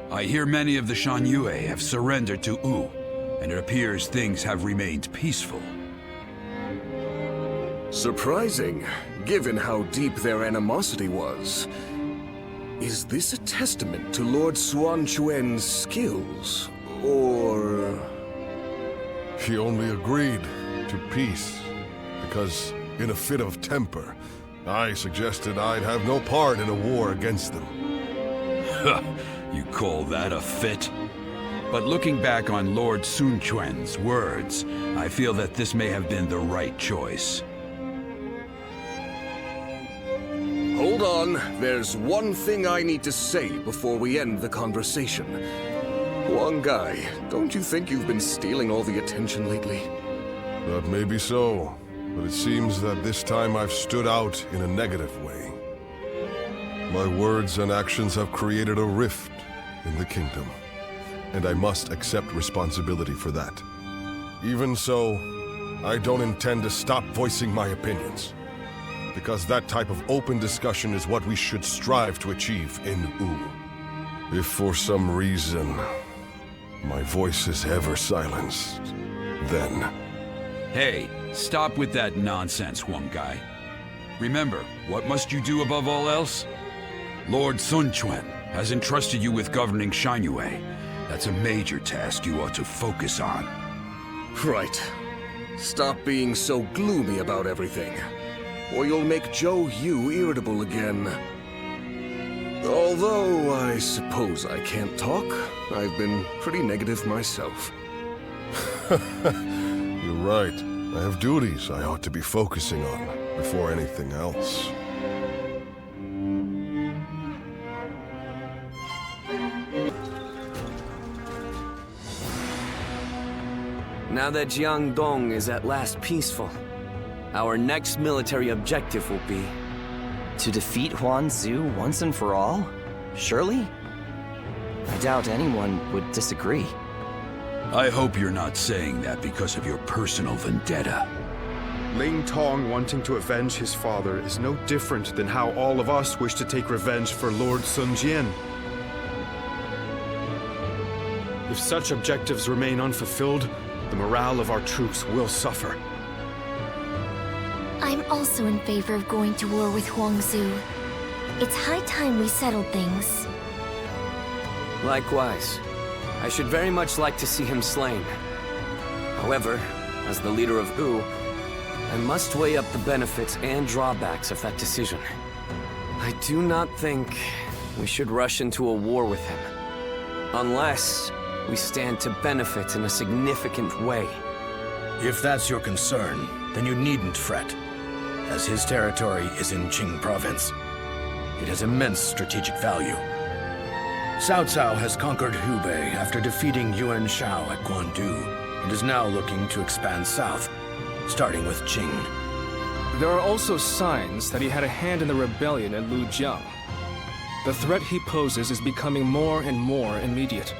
I hear many of the Shan have surrendered to Wu, and it appears things have remained peaceful. Surprising, given how deep their animosity was. Is this a testament to Lord Xuan Chuan's skills, or... He only agreed to peace because, in a fit of temper, I suggested I'd have no part in a war against them. You call that a fit? But looking back on Lord Sun Quan's words, I feel that this may have been the right choice. Hold on, there's one thing I need to say before we end the conversation. Huang Gai, don't you think you've been stealing all the attention lately? That may be so, but it seems that this time I've stood out in a negative way. My words and actions have created a rift in the kingdom, and I must accept responsibility for that. Even so, I don't intend to stop voicing my opinions, because that type of open discussion is what we should strive to achieve in Wu. If for some reason my voice is ever silenced, then... Hey, stop with that nonsense, Huang Gai. Remember, what must you do above all else? Lord Sun Quan has entrusted you with governing Shan. That's a major task you ought to focus on. Right. Stop being so gloomy about everything, or you'll make Zhou Yu irritable again. Although, I suppose I can't talk. I've been pretty negative myself. You're right. I have duties I ought to be focusing on before anything else. Now that Jiangdong is at last peaceful, our next military objective will be... To defeat Huanzu once and for all? Surely? I doubt anyone would disagree. I hope you're not saying that because of your personal vendetta. Ling Tong wanting to avenge his father is no different than how all of us wish to take revenge for Lord Sun Jian. If such objectives remain unfulfilled, the morale of our troops will suffer. I'm also in favor of going to war with Huangzu. It's high time we settled things. Likewise. I should very much like to see him slain. However, as the leader of Wu, I must weigh up the benefits and drawbacks of that decision. I do not think we should rush into a war with him, unless we stand to benefit in a significant way. If that's your concern, then you needn't fret, as his territory is in Qing province. It has immense strategic value. Cao Cao has conquered Hubei after defeating Yuan Shao at Guandu, and is now looking to expand south, starting with Qing. There are also signs that he had a hand in the rebellion at Lujiang. The threat he poses is becoming more and more immediate.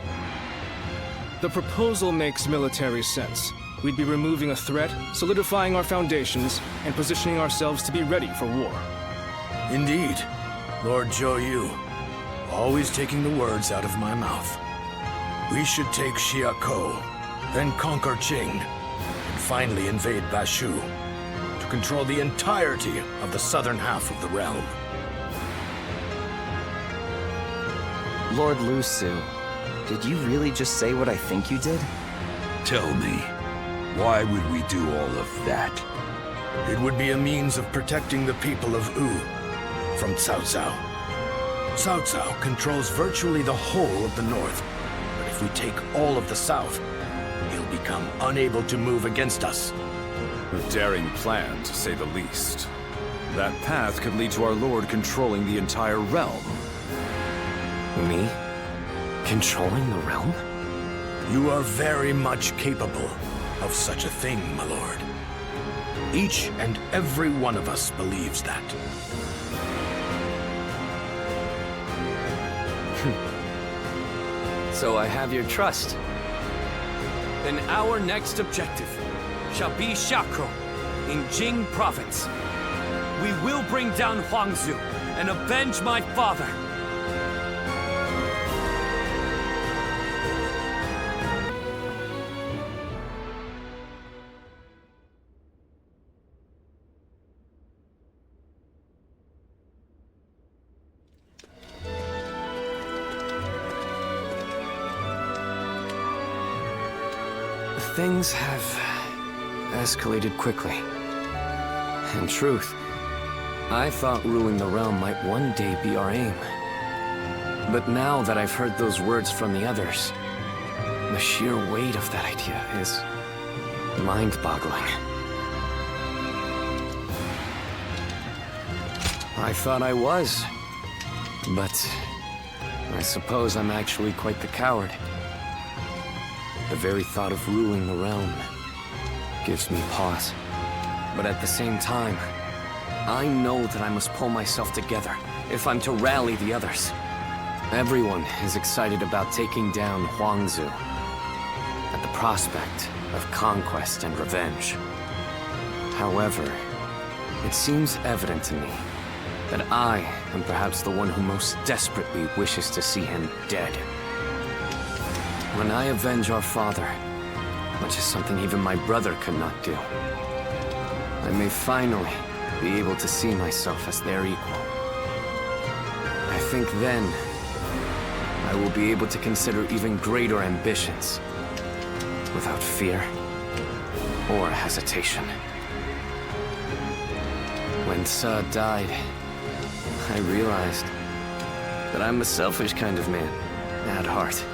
The proposal makes military sense. We'd be removing a threat, solidifying our foundations, and positioning ourselves to be ready for war. Indeed, Lord Zhou Yu, always taking the words out of my mouth. We should take Xiakou, then conquer Qing, and finally invade Bashu, to control the entirety of the southern half of the realm. Lord Lu Su, did you really just say what I think you did? Tell me, why would we do all of that? It would be a means of protecting the people of Wu from Cao Cao. Cao Cao controls virtually the whole of the north, but if we take all of the south, he'll become unable to move against us. A daring plan, to say the least. That path could lead to our lord controlling the entire realm. Me? Controlling the realm? You are very much capable of such a thing, my lord. Each and every one of us believes that. So I have your trust. Then our next objective shall be Xiakou in Jing province. We will bring down Huangzu and avenge my father. things have escalated quickly. In truth, I thought ruling the realm might one day be our aim. But now that I've heard those words from the others, the sheer weight of that idea is mind-boggling. I thought I was, but I suppose I'm actually quite the coward. The very thought of ruling the realm gives me pause. But at the same time, I know that I must pull myself together if I'm to rally the others. Everyone is excited about taking down Huangzu at the prospect of conquest and revenge. However, it seems evident to me that I am perhaps the one who most desperately wishes to see him dead. When I avenge our father, which is something even my brother could not do, I may finally be able to see myself as their equal. I think then I will be able to consider even greater ambitions without fear or hesitation. When Sa died, I realized that I'm a selfish kind of man at heart.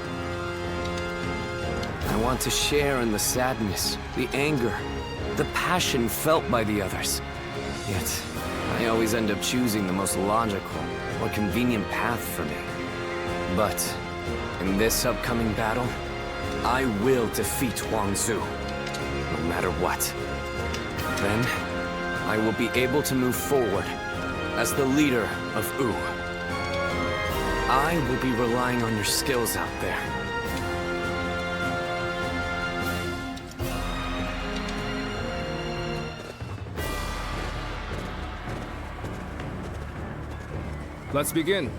I want to share in the sadness, the anger, the passion felt by the others. Yet, I always end up choosing the most logical or convenient path for me. But, in this upcoming battle, I will defeat Huangzu, no matter what. Then, I will be able to move forward as the leader of Wu. I will be relying on your skills out there. Let's begin.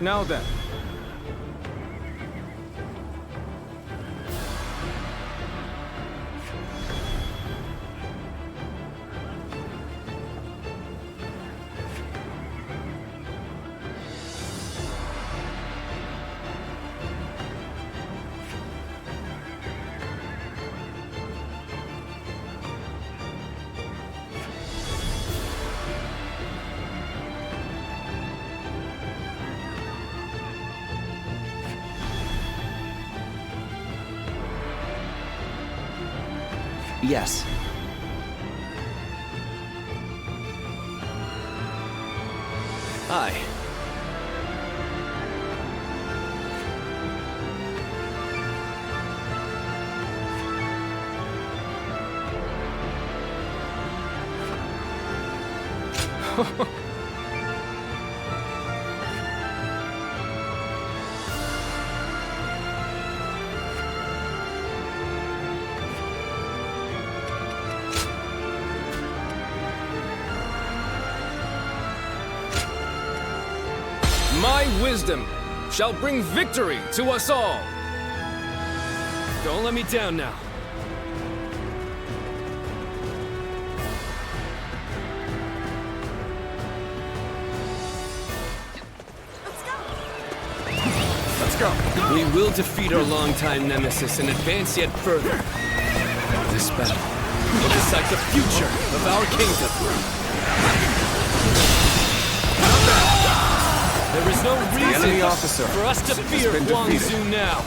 Now then. Yes. Aye. My wisdom shall bring victory to us all. Don't let me down now. Let's go. We will defeat our longtime nemesis and advance yet further. This battle will decide the future of our kingdom. There is no reason for us to fear Huangzu now.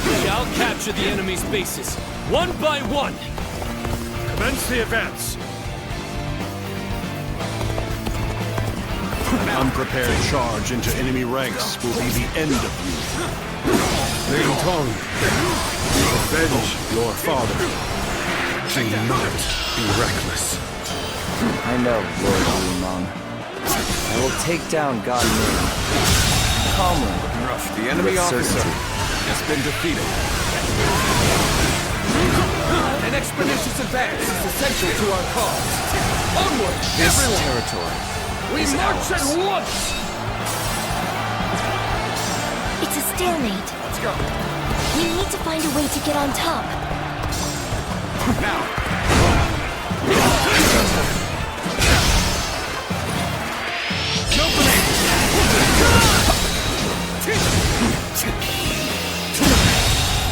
We shall capture the enemy's bases, one by one. Commence the advance. An unprepared charge into enemy ranks will be the end of you. Ling Tong, Avenge your father. do not be reckless. I know, Lord Wu Meng. I will take down God Ming. Calmly. The enemy With officer certainty. has been defeated. An expeditious advance is essential to our cause. Onward, This everyone! territory We is march ours. at once! It's a stalemate. Let's go. We need to find a way to get on top. Now!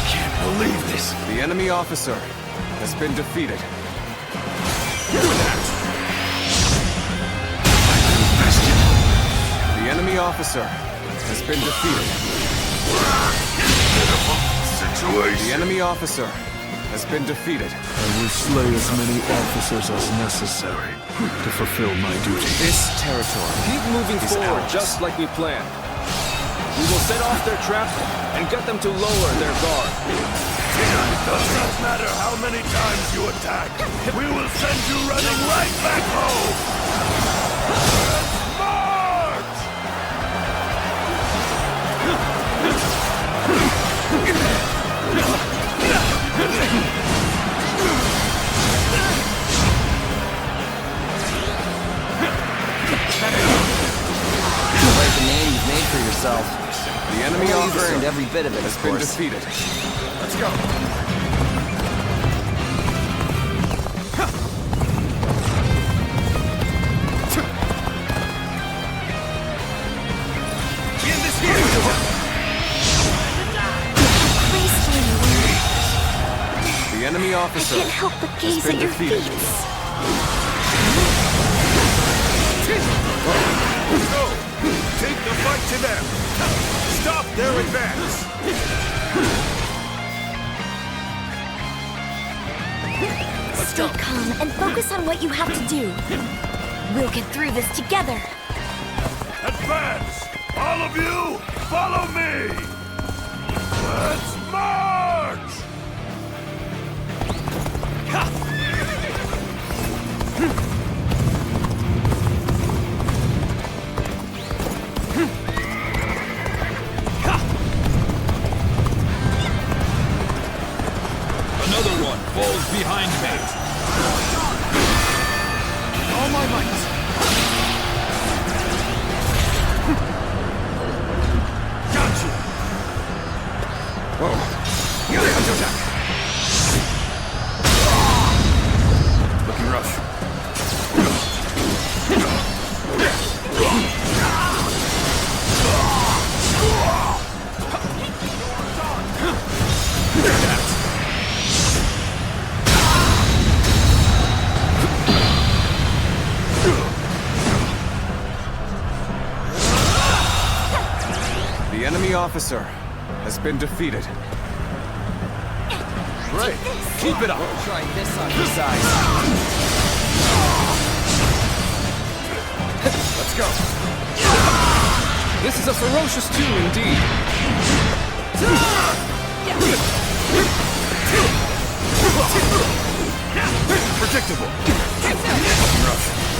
Can't believe this. The enemy officer has been defeated. The enemy officer has been defeated. The enemy officer has been defeated. I will slay as many officers as necessary to fulfill my duty. This territory. Keep moving forward, just like we planned. We will set off their trap and get them to lower their guard. It does not matter how many times you attack. We will send you running right back home. March! Quite the name you've made for yourself. The enemy You've officer earned every bit of it, has of been course. defeated. Let's go. The enemy I officer can't help but has gaze been at your defeated. feats. Go! Take the fight to them! Stop their advance! Stay calm and focus on what you have to do. We'll get through this together. Advance! All of you, follow me! Let's march! Another one falls behind me. All my might! Got you! Looking rough. The enemy officer has been defeated. Great! Keep it up! Try this on your side. Let's go! This is a ferocious tune indeed. Predictable!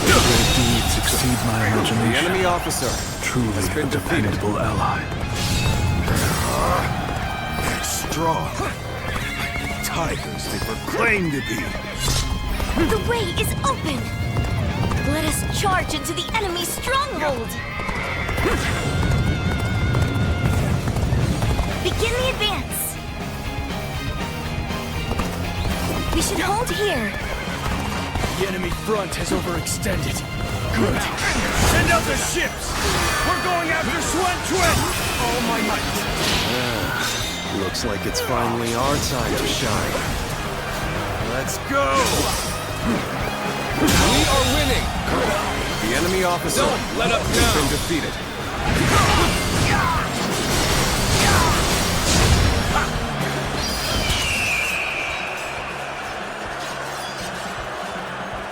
Their deeds exceed my imagination. The enemy officer Truly has been a defeated. dependable ally. They're strong. Like tigers they proclaim to be. The way is open! Let us charge into the enemy's stronghold! Begin the advance! We should hold here. The enemy front has overextended. Good. Send out the ships! We're going after Xuan. All my might. Looks like it's finally our time to shine. Let's go! We are winning! The enemy officer Don't let up has now! been defeated.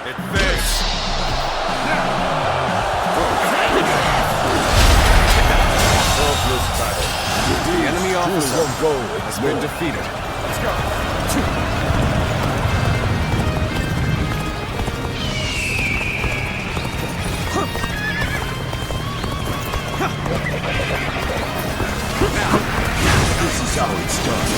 Advance! Hopeless battle. The enemy officer has been defeated. Let's go! This is how it's done.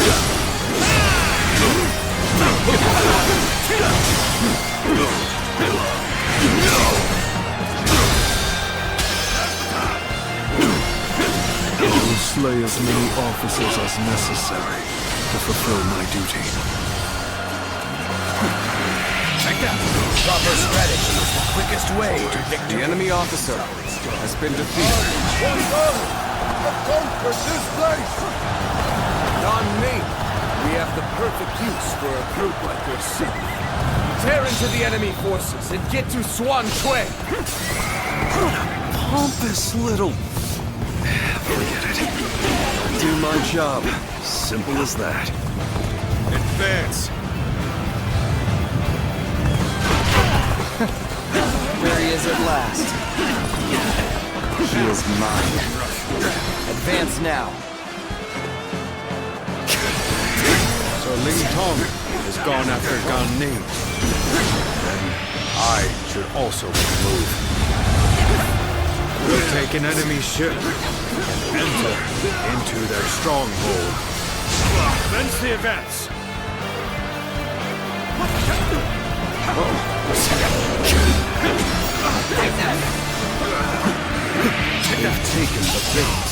I will slay as many officers as necessary to fulfill my duty. Check that. Proper strategy is the quickest way to victory. The enemy officer has been defeated. have conquered this place! On me, we have the perfect use for a group like yourself. Tear into the enemy forces and get to Xuan Chui! Pompous little... Forget it. Do my job. Simple as that. Advance! There he is at last. He is mine. Advance now. So Ling Tong has gone after Gan Ning. Then I should also make a move. We'll take an enemy ship and enter into their stronghold. Commence the advance. They've taken the bait.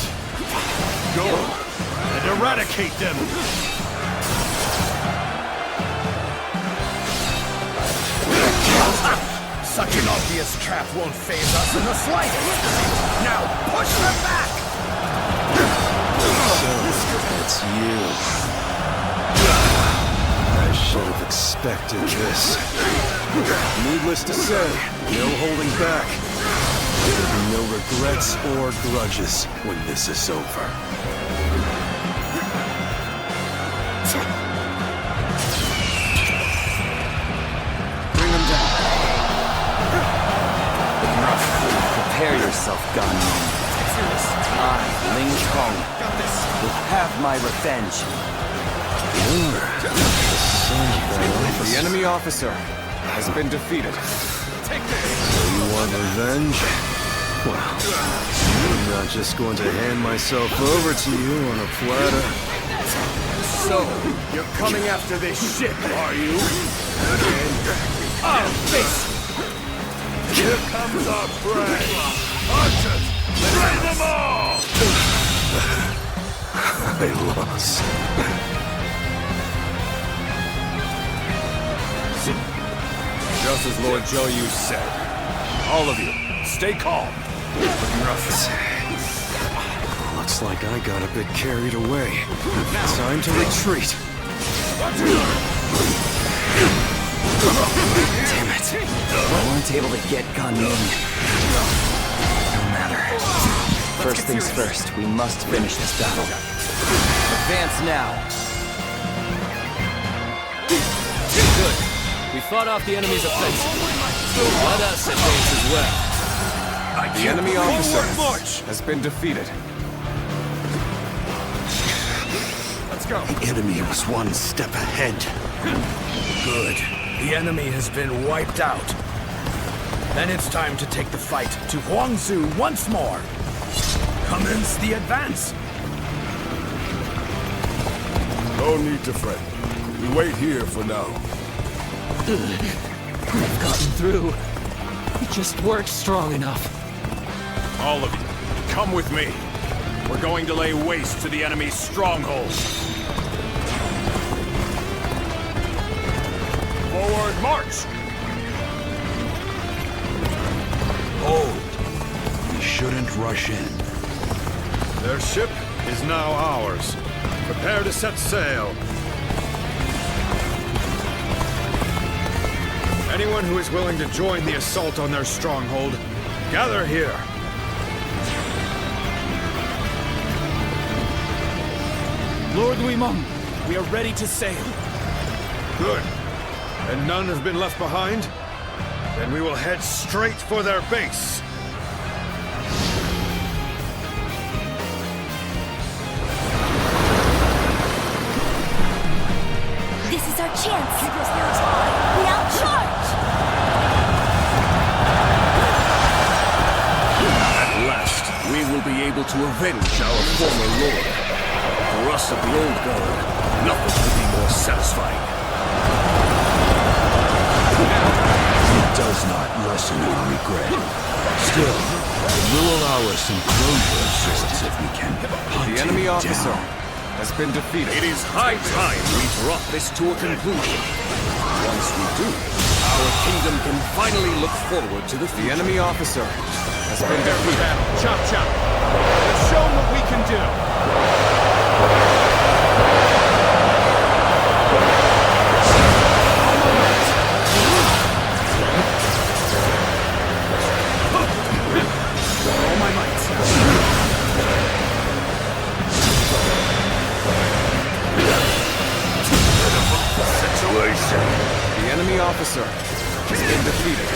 Go and eradicate them. Such an obvious trap won't faze us in the slightest. Now push them back! So, it's you. I should have expected this. Needless to say, no holding back. There'll be no regrets or grudges when this is over. Bring him down. Prepare yourself, Gan Ning. I, Ling Tong, will have my revenge. The enemy officer has been defeated. You want revenge? Well, I'm not just going to hand myself over to you on a platter. So, you're coming after this ship, are you? I'll face you! Here comes our prey. Archers, slay them all! I lost. Just as Lord Zhou Yu said. All of you, stay calm. Looks like I got a bit carried away. Time to retreat. Damn it. I weren't able to get Gan Ning. No matter. First things first, we must finish this battle. Advance now. Good. We fought off the enemy's offensive. Let us advance as well. The enemy officer has been defeated. Let's go. The enemy was one step ahead. Good. The enemy has been wiped out. Then it's time to take the fight to Huangzhou once more. Commence the advance. No need to fret. We wait here for now. We've gotten through. We just weren't strong enough. All of you, come with me. We're going to lay waste to the enemy's stronghold. Forward march! Hold. We shouldn't rush in. Their ship is now ours. Prepare to set sail. Anyone who is willing to join the assault on their stronghold, gather here. Lord Luimeng, we are ready to sail. Good. And none have been left behind? Then we will head straight for their base. This is our chance. We outcharge! At last, we will be able to avenge our former lord. For us of the old guard, nothing could be more satisfying. It does not lessen our regret. Still, it will allow us some closure of sorts if we can hunt The enemy him officer down. has been defeated. It is high time we brought this to a conclusion. Once we do, our kingdom can finally look forward to the The future. enemy officer has been defeated. Chop chop. shown what we can do. All my might. Situation. The enemy officer has been defeated.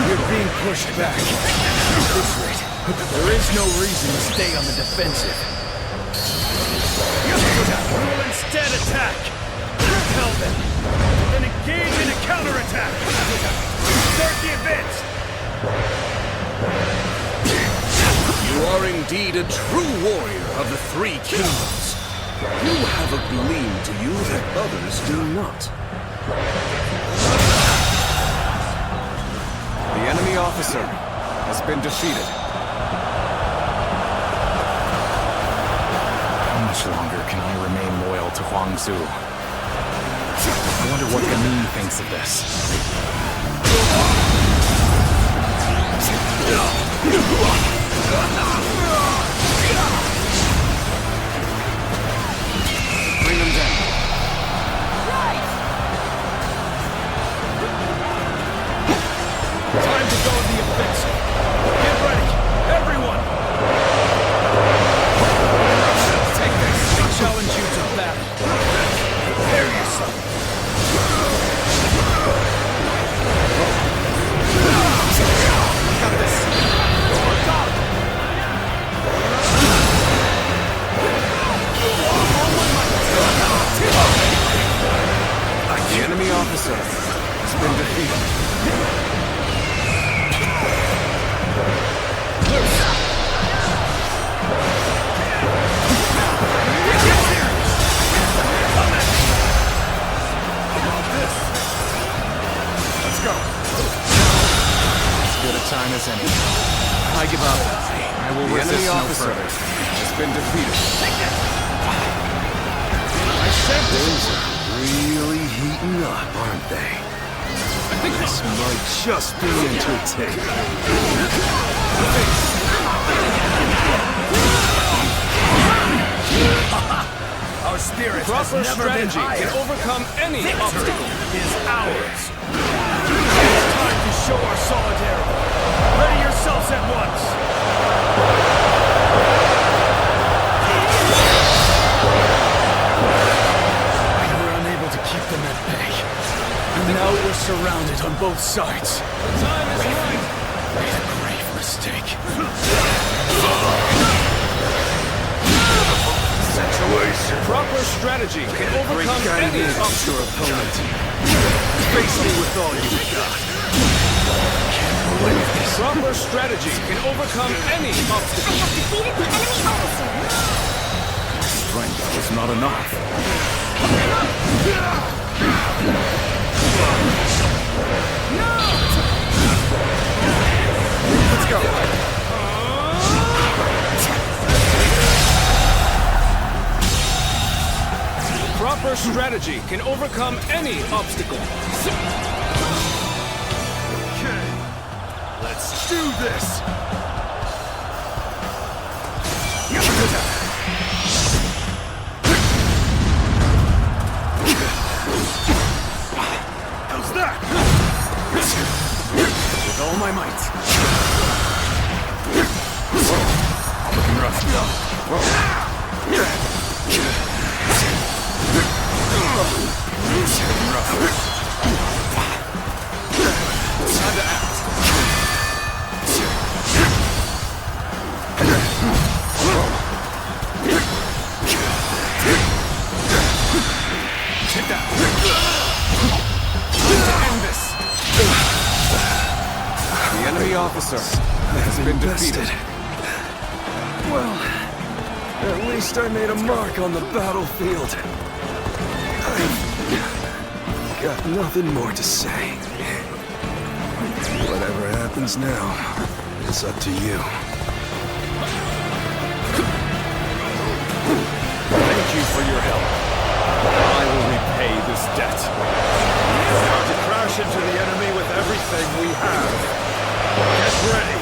We're being pushed back. At this rate, there is no reason to stay on the defensive. We will instead attack. Repel them. Then engage in a counterattack. Start the advance. You are indeed a true warrior of the Three Kingdoms. You have a gleam to you that others do not. The enemy officer has been defeated. How much longer can I remain loyal to Huangzu? I wonder what Ganin thinks of this. Bring them down. Time to go on the offensive. Get ready, everyone! Take this. I challenge you to battle. Prepare yourself. Got this. The enemy officer has been defeated. Let's go. As good a time as any. I give up. I will resist enemy no officer further. has been defeated. I said Things are really heating up, aren't they? This might just be entertaining. our spirit proper strategy can overcome any obstacle. Is ours. It's time to show our solidarity. Ready yourselves at once. We were unable to keep them at bay. And now we're surrounded on both sides. The time is right. Made a grave mistake. Situation. Proper strategy can overcome any obstacle. opponent. Face me with all you got. Proper strategy can overcome any I obstacle. have defeated the enemy officer. Strength was not enough. Let's go. Proper strategy can overcome any obstacle. Okay, let's do this. How's that? With all my might. Looking rough. Time to act. Take that. To end this. The enemy officer has been defeated. Well, at least I made a mark on the battlefield. I've got nothing more to say. Whatever happens now, it's up to you. Thank you for your help. I will repay this debt. We're about to crash into the enemy with everything we have. Get ready.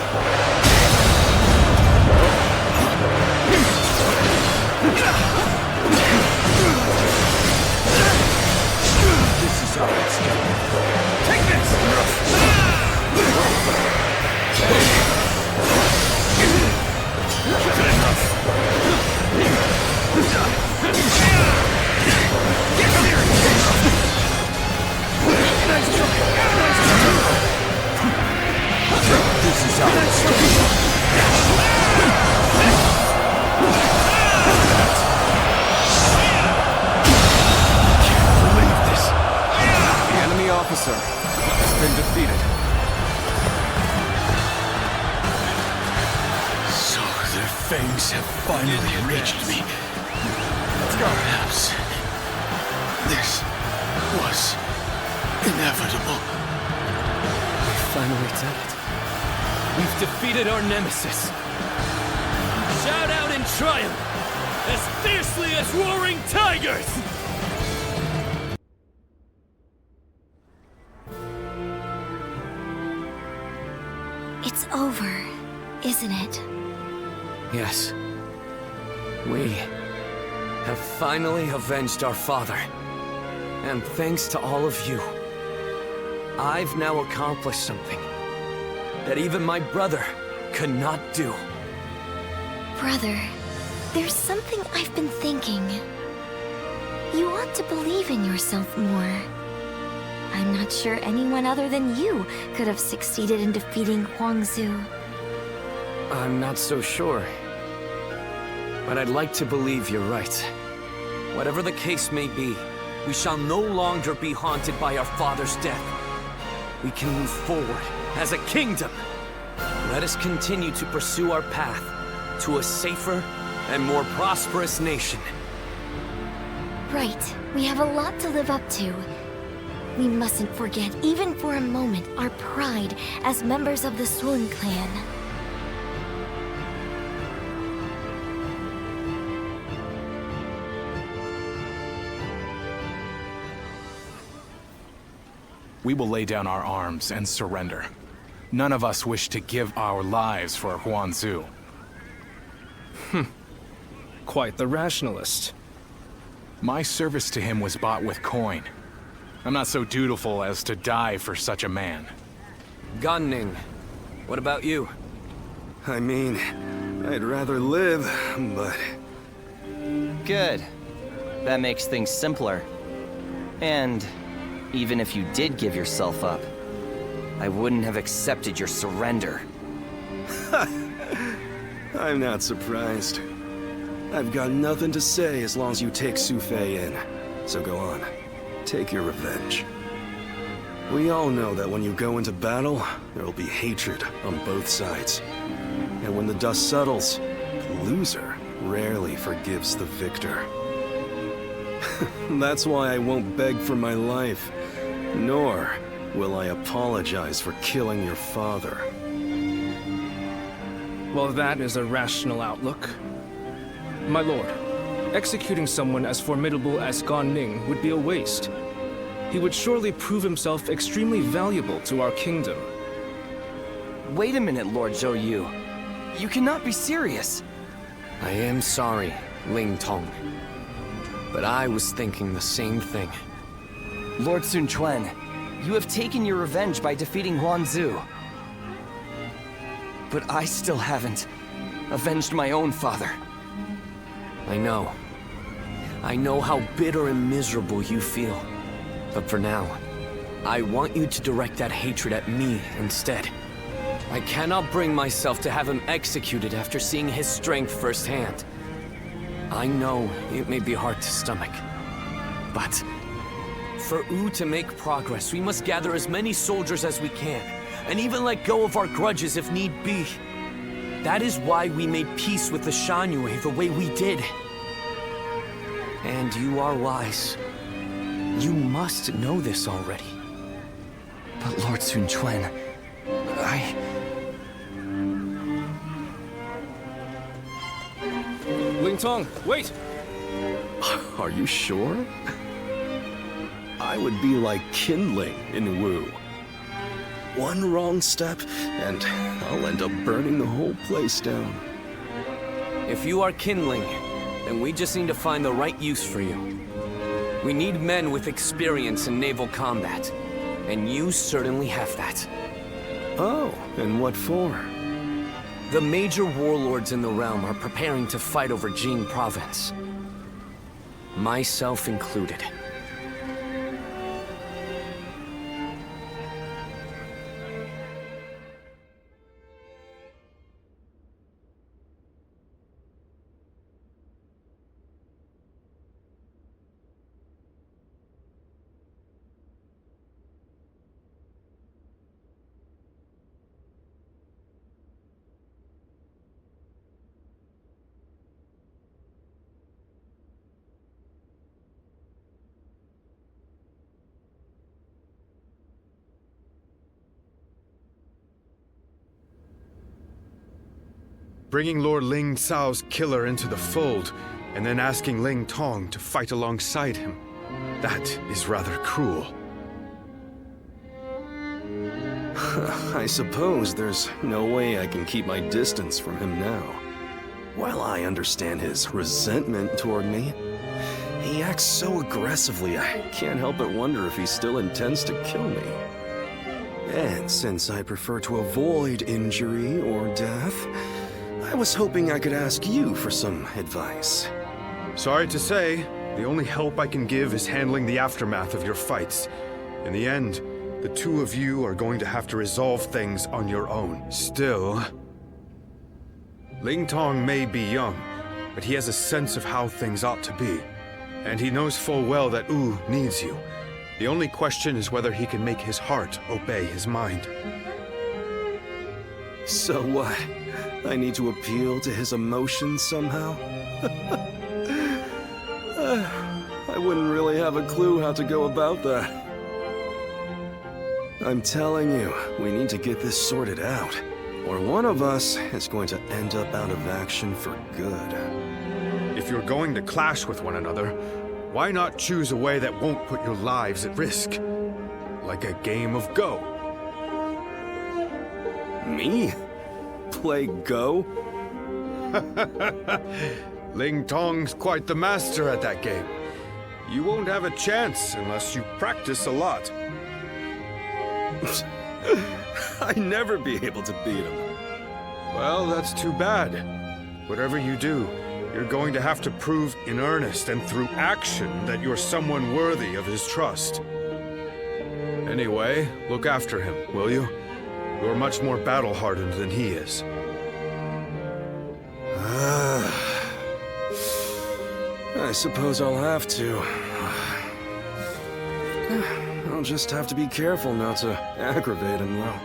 This is how it's done. Take this! Good enough. Get serious! Nice try. This is how it's done. Officer has been defeated. So their fangs have finally reached me. Perhaps this was inevitable. We finally did it. We've defeated our nemesis. Shout out in triumph, as fiercely as roaring tigers! It's over, isn't it? Yes. We have finally avenged our father. And thanks to all of you, I've now accomplished something that even my brother could not do. Brother, there's something I've been thinking. You ought to believe in yourself more. I'm not sure anyone other than you could have succeeded in defeating Huangzu. I'm not so sure. But I'd like to believe you're right. Whatever the case may be, we shall no longer be haunted by our father's death. We can move forward as a kingdom. Let us continue to pursue our path to a safer and more prosperous nation. Right. We have a lot to live up to. We mustn't forget, even for a moment, our pride as members of the Sun clan. We will lay down our arms and surrender. None of us wish to give our lives for Huangzu. Quite the rationalist. My service to him was bought with coin. I'm not so dutiful as to die for such a man. Gan-Ning, what about you? I mean, I'd rather live, but... Good. That makes things simpler. And even if you did give yourself up, I wouldn't have accepted your surrender. I'm not surprised. I've got nothing to say as long as you take Su Fei in. So go on. Take your revenge. We all know that when you go into battle, there will be hatred on both sides. And when the dust settles, the loser rarely forgives the victor. That's why I won't beg for my life, nor will I apologize for killing your father. Well, that is a rational outlook. My lord, executing someone as formidable as Gan-Ning would be a waste. He would surely prove himself extremely valuable to our kingdom. Wait a minute, Lord Zhou Yu. You cannot be serious. I am sorry, Ling Tong. But I was thinking the same thing. Lord Sun Quan, you have taken your revenge by defeating Huangzu. But I still haven't avenged my own father. I know. I know how bitter and miserable you feel. But for now, I want you to direct that hatred at me instead. I cannot bring myself to have him executed after seeing his strength firsthand. I know it may be hard to stomach. But for Wu to make progress, we must gather as many soldiers as we can, and even let go of our grudges if need be. That is why we made peace with the Shan the way we did. And you are wise. You must know this already. But Lord Sun Quan, Ling Tong, wait! Are you sure? I would be like kindling in Wu. One wrong step, and I'll end up burning the whole place down. If you are kindling, then we just need to find the right use for you. We need men with experience in naval combat, and you certainly have that. Oh, and what for? The major warlords in the realm are preparing to fight over Jing Province. Myself included. Bringing Lord Ling Cao's killer into the fold, and then asking Ling Tong to fight alongside him. That is rather cruel. I suppose there's no way I can keep my distance from him now. While I understand his resentment toward me, he acts so aggressively I can't help but wonder if he still intends to kill me. And since I prefer to avoid injury or death, I was hoping I could ask you for some advice. Sorry to say, the only help I can give is handling the aftermath of your fights. In the end, the two of you are going to have to resolve things on your own. Still, Ling Tong may be young, but he has a sense of how things ought to be. And he knows full well that Wu needs you. The only question is whether he can make his heart obey his mind. So what? I need to appeal to his emotions somehow? I wouldn't really have a clue how to go about that. I'm telling you, we need to get this sorted out, or one of us is going to end up out of action for good. If you're going to clash with one another, why not choose a way that won't put your lives at risk? Like a game of Go. Me? Play Go? Ling Tong's quite the master at that game. You won't have a chance unless you practice a lot. I'd never be able to beat him. Well, that's too bad. Whatever you do, you're going to have to prove in earnest and through action that you're someone worthy of his trust. Anyway, look after him, will you? You're much more battle-hardened than he is. I suppose I'll have to. I'll just have to be careful not to aggravate him, though.